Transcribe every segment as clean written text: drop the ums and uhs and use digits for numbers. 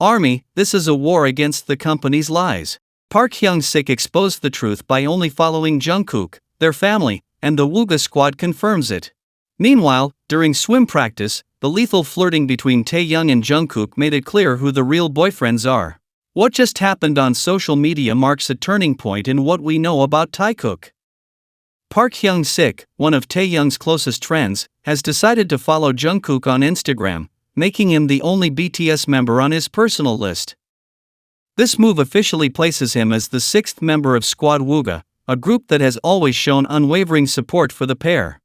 Army, this is a war against the company's lies. Park Hyung-sik exposed the truth by only following Jungkook, their family, and the Wuga squad confirms it. Meanwhile, during swim practice, the lethal flirting between Taeyoung and Jungkook made it clear who the real boyfriends are. What just happened on social media marks a turning point in what we know about Taekook. Park Hyung-sik, one of Taeyoung's closest friends, has decided to follow Jungkook on Instagram, making him the only BTS member on his personal list. This move officially places him as the sixth member of Squad Wuga, a group that has always shown unwavering support for the pair.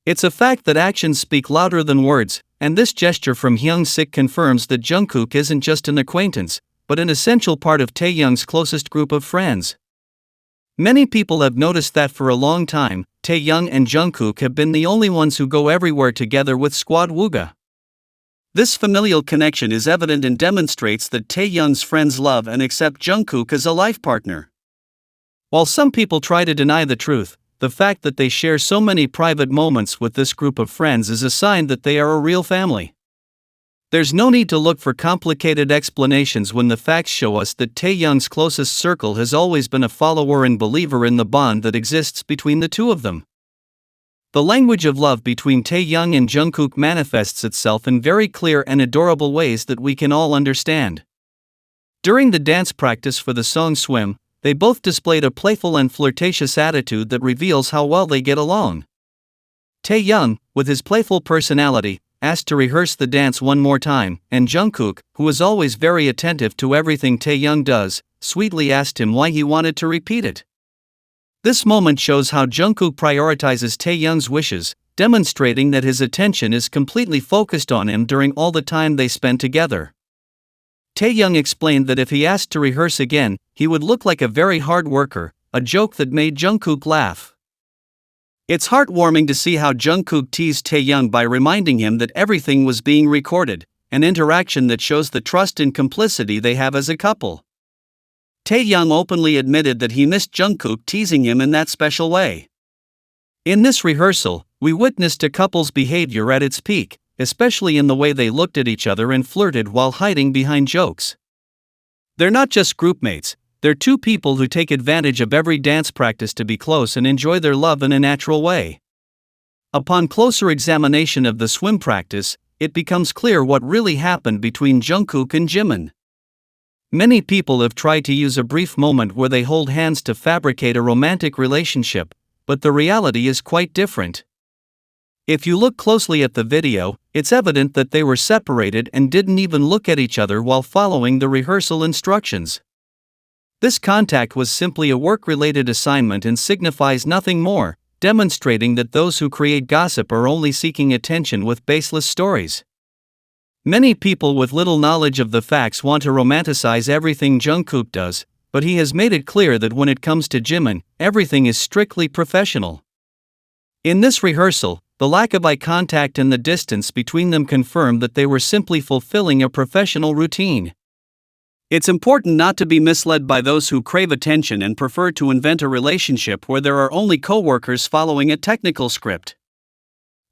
It's a fact that actions speak louder than words, and this gesture from Hyung-sik confirms that Jungkook isn't just an acquaintance, but an essential part of Taeyoung's closest group of friends. Many people have noticed that for a long time, Taeyoung and Jungkook have been the only ones who go everywhere together with Squad Wuga. This familial connection is evident and demonstrates that Taeyoung's friends love and accept Jungkook as a life partner. While some people try to deny the truth, the fact that they share so many private moments with this group of friends is a sign that they are a real family. There's no need to look for complicated explanations when the facts show us that Taeyoung's closest circle has always been a follower and believer in the bond that exists between the two of them. The language of love between Taeyoung and Jungkook manifests itself in very clear and adorable ways that we can all understand. During the dance practice for the song Swim, they both displayed a playful and flirtatious attitude that reveals how well they get along. Taeyoung, with his playful personality, asked to rehearse the dance one more time, and Jungkook, who is always very attentive to everything Taeyoung does, sweetly asked him why he wanted to repeat it. This moment shows how Jungkook prioritizes Taeyoung's wishes, demonstrating that his attention is completely focused on him during all the time they spend together. Taeyoung explained that if he asked to rehearse again, he would look like a very hard worker, a joke that made Jungkook laugh. It's heartwarming to see how Jungkook teased Taeyoung by reminding him that everything was being recorded, an interaction that shows the trust and complicity they have as a couple. Taeyoung openly admitted that he missed Jungkook teasing him in that special way. In this rehearsal, we witnessed a couple's behavior at its peak, especially in the way they looked at each other and flirted while hiding behind jokes. They're not just groupmates, they're two people who take advantage of every dance practice to be close and enjoy their love in a natural way. Upon closer examination of the swim practice, it becomes clear what really happened between Jungkook and Jimin. Many people have tried to use a brief moment where they hold hands to fabricate a romantic relationship, but the reality is quite different. If you look closely at the video, it's evident that they were separated and didn't even look at each other while following the rehearsal instructions. This contact was simply a work-related assignment and signifies nothing more, demonstrating that those who create gossip are only seeking attention with baseless stories. Many people with little knowledge of the facts want to romanticize everything Jungkook does, but he has made it clear that when it comes to Jimin, everything is strictly professional. In this rehearsal, the lack of eye contact and the distance between them confirm that they were simply fulfilling a professional routine. It's important not to be misled by those who crave attention and prefer to invent a relationship where there are only co-workers following a technical script.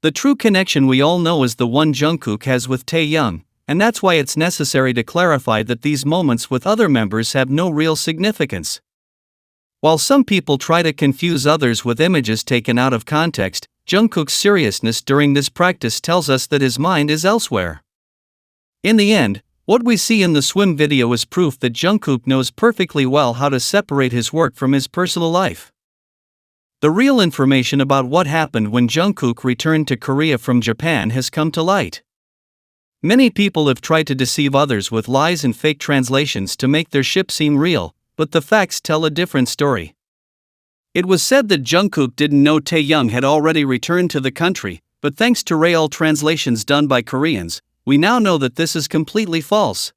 The true connection we all know is the one Jungkook has with Taeyoung, and that's why it's necessary to clarify that these moments with other members have no real significance. While some people try to confuse others with images taken out of context, Jungkook's seriousness during this practice tells us that his mind is elsewhere. In the end, what we see in the swim video is proof that Jungkook knows perfectly well how to separate his work from his personal life. The real information about what happened when Jungkook returned to Korea from Japan has come to light. Many people have tried to deceive others with lies and fake translations to make their ship seem real, but the facts tell a different story. It was said that Jungkook didn't know Taeyoung had already returned to the country, but thanks to real translations done by Koreans, we now know that this is completely false.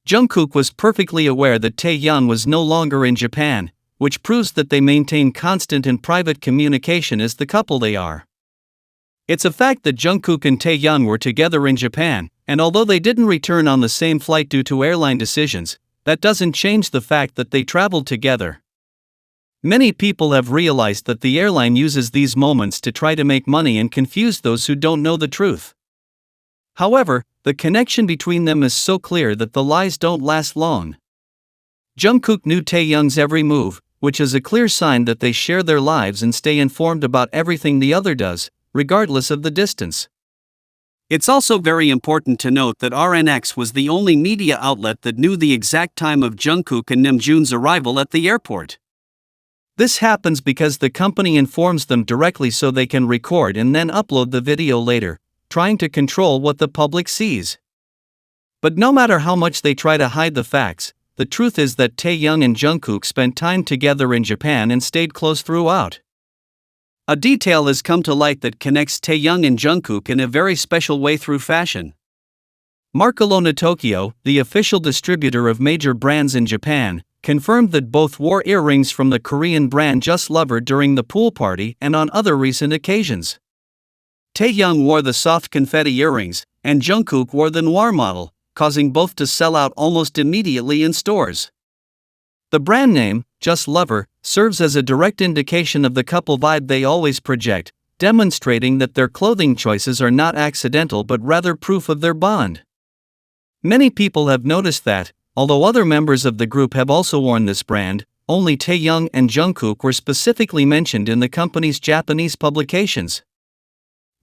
Jungkook was perfectly aware that Taeyoung was no longer in Japan, which proves that they maintain constant and private communication as the couple they are. It's a fact that Jungkook and Taeyoung were together in Japan, and although they didn't return on the same flight due to airline decisions, that doesn't change the fact that they traveled together. Many people have realized that the airline uses these moments to try to make money and confuse those who don't know the truth. However, the connection between them is so clear that the lies don't last long. Jungkook knew Taeyoung's every move, which is a clear sign that they share their lives and stay informed about everything the other does, regardless of the distance. It's also very important to note that RNX was the only media outlet that knew the exact time of Jungkook and Namjoon's arrival at the airport. This happens because the company informs them directly so they can record and then upload the video later, trying to control what the public sees. But no matter how much they try to hide the facts, the truth is that Taeyoung and Jungkook spent time together in Japan and stayed close throughout. A detail has come to light that connects Taeyoung and Jungkook in a very special way through fashion. Marcolona Tokyo, the official distributor of major brands in Japan, confirmed that both wore earrings from the Korean brand Just Lover during the pool party and on other recent occasions. Taeyoung wore the soft confetti earrings, and Jungkook wore the noir model, causing both to sell out almost immediately in stores. The brand name, Just Lover, serves as a direct indication of the couple vibe they always project, demonstrating that their clothing choices are not accidental but rather proof of their bond. Many people have noticed that, although other members of the group have also worn this brand, only Taeyoung and Jungkook were specifically mentioned in the company's Japanese publications.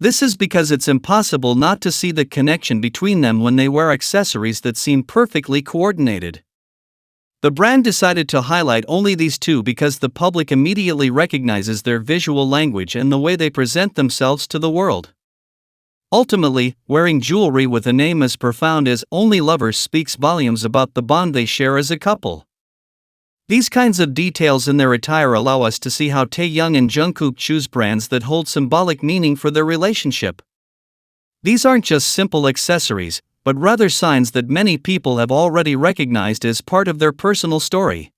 This is because it's impossible not to see the connection between them when they wear accessories that seem perfectly coordinated. The brand decided to highlight only these two because the public immediately recognizes their visual language and the way they present themselves to the world. Ultimately, wearing jewelry with a name as profound as Only Lovers speaks volumes about the bond they share as a couple. These kinds of details in their attire allow us to see how Taeyoung and Jungkook choose brands that hold symbolic meaning for their relationship. These aren't just simple accessories, but rather signs that many people have already recognized as part of their personal story.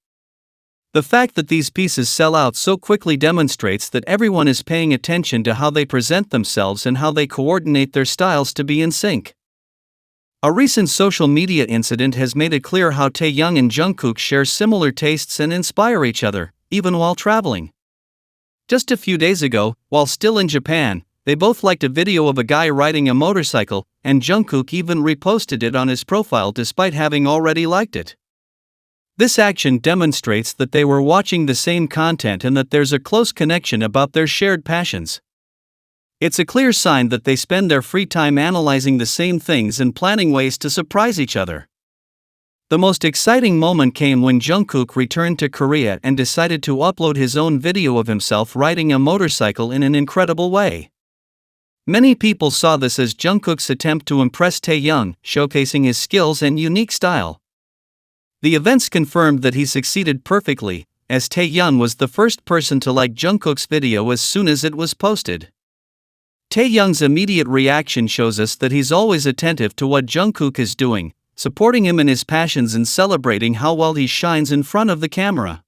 The fact that these pieces sell out so quickly demonstrates that everyone is paying attention to how they present themselves and how they coordinate their styles to be in sync. A recent social media incident has made it clear how Taeyoung and Jungkook share similar tastes and inspire each other, even while traveling. Just a few days ago, while still in Japan, they both liked a video of a guy riding a motorcycle, and Jungkook even reposted it on his profile despite having already liked it. This action demonstrates that they were watching the same content and that there's a close connection about their shared passions. It's a clear sign that they spend their free time analyzing the same things and planning ways to surprise each other. The most exciting moment came when Jungkook returned to Korea and decided to upload his own video of himself riding a motorcycle in an incredible way. Many people saw this as Jungkook's attempt to impress Taeyoung, showcasing his skills and unique style. The events confirmed that he succeeded perfectly, as Taeyoung was the first person to like Jungkook's video as soon as it was posted. Taeyoung's immediate reaction shows us that he's always attentive to what Jungkook is doing, supporting him in his passions and celebrating how well he shines in front of the camera.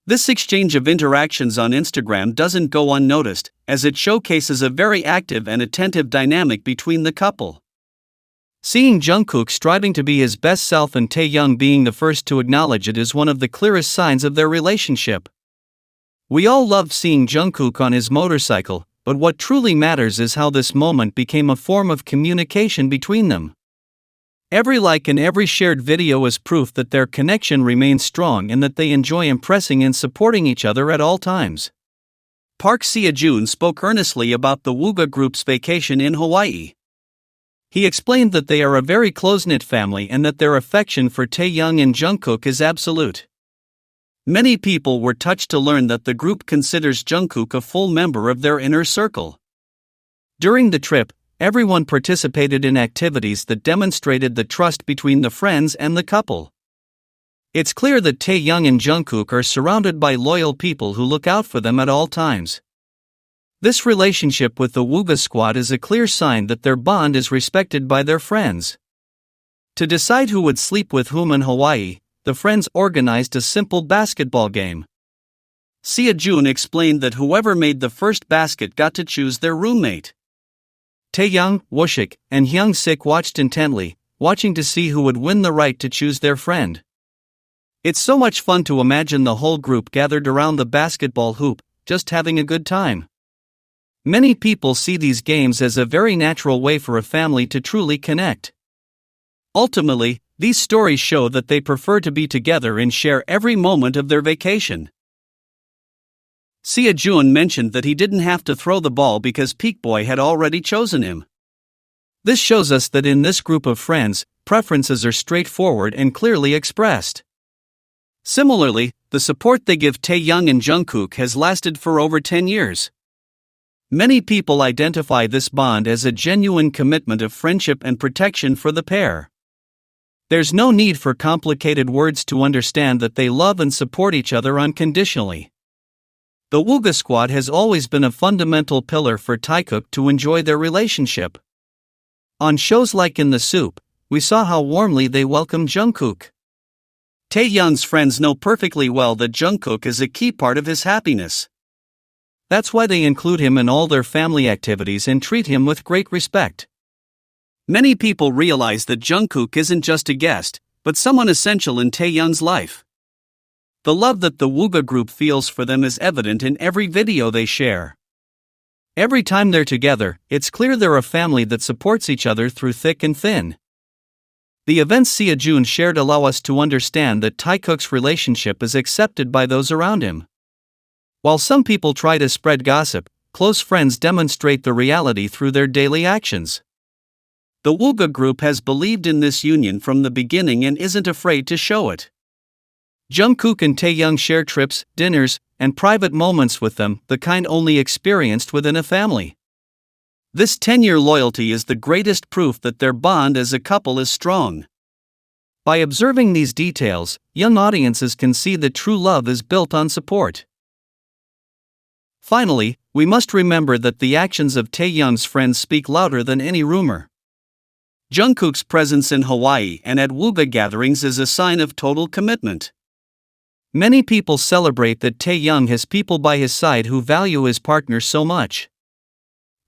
This exchange of interactions on Instagram doesn't go unnoticed, as it showcases a very active and attentive dynamic between the couple. Seeing Jungkook striving to be his best self and Taeyoung being the first to acknowledge it is one of the clearest signs of their relationship. We all loved seeing Jungkook on his motorcycle, but what truly matters is how this moment became a form of communication between them. Every like and every shared video is proof that their connection remains strong and that they enjoy impressing and supporting each other at all times. Park Seo-joon spoke earnestly about the Wuga group's vacation in Hawaii. He explained that they are a very close-knit family and that their affection for Taeyoung and Jungkook is absolute. Many people were touched to learn that the group considers Jungkook a full member of their inner circle. During the trip, everyone participated in activities that demonstrated the trust between the friends and the couple. It's clear that Taeyoung and Jungkook are surrounded by loyal people who look out for them at all times. This relationship with the Wuga squad is a clear sign that their bond is respected by their friends. To decide who would sleep with whom in Hawaii, the friends organized a simple basketball game. Seo-joon explained that whoever made the first basket got to choose their roommate. Taeyoung, Woshik, and Hyung-sik watched intently, watching to see who would win the right to choose their friend. It's so much fun to imagine the whole group gathered around the basketball hoop, just having a good time. Many people see these games as a very natural way for a family to truly connect. Ultimately, these stories show that they prefer to be together and share every moment of their vacation. Seo-jun mentioned that he didn't have to throw the ball because Peak Boy had already chosen him. This shows us that in this group of friends, preferences are straightforward and clearly expressed. Similarly, the support they give Taeyoung and Jungkook has lasted for over 10 years. Many people identify this bond as a genuine commitment of friendship and protection for the pair. There's no need for complicated words to understand that they love and support each other unconditionally. The Wuga squad has always been a fundamental pillar for Taekook to enjoy their relationship. On shows like In the Soup, we saw how warmly they welcomed Jungkook. Taeyoung's friends know perfectly well that Jungkook is a key part of his happiness. That's why they include him in all their family activities and treat him with great respect. Many people realize that Jungkook isn't just a guest, but someone essential in Taeyoung's life. The love that the Wuga group feels for them is evident in every video they share. Every time they're together, it's clear they're a family that supports each other through thick and thin. The events Seo-jun shared allow us to understand that Taekook's relationship is accepted by those around him. While some people try to spread gossip, close friends demonstrate the reality through their daily actions. The Wuga group has believed in this union from the beginning and isn't afraid to show it. Jungkook and Taeyoung share trips, dinners, and private moments with them, the kind only experienced within a family. This 10-year loyalty is the greatest proof that their bond as a couple is strong. By observing these details, young audiences can see that true love is built on support. Finally, we must remember that the actions of Taeyoung's friends speak louder than any rumor. Jungkook's presence in Hawaii and at Wuga gatherings is a sign of total commitment. Many people celebrate that Taeyoung has people by his side who value his partner so much.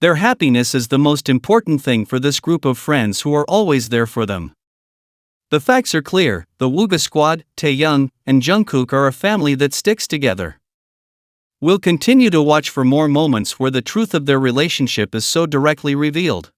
Their happiness is the most important thing for this group of friends who are always there for them. The facts are clear: the Wuga squad, Taeyoung, and Jungkook are a family that sticks together. We'll continue to watch for more moments where the truth of their relationship is so directly revealed.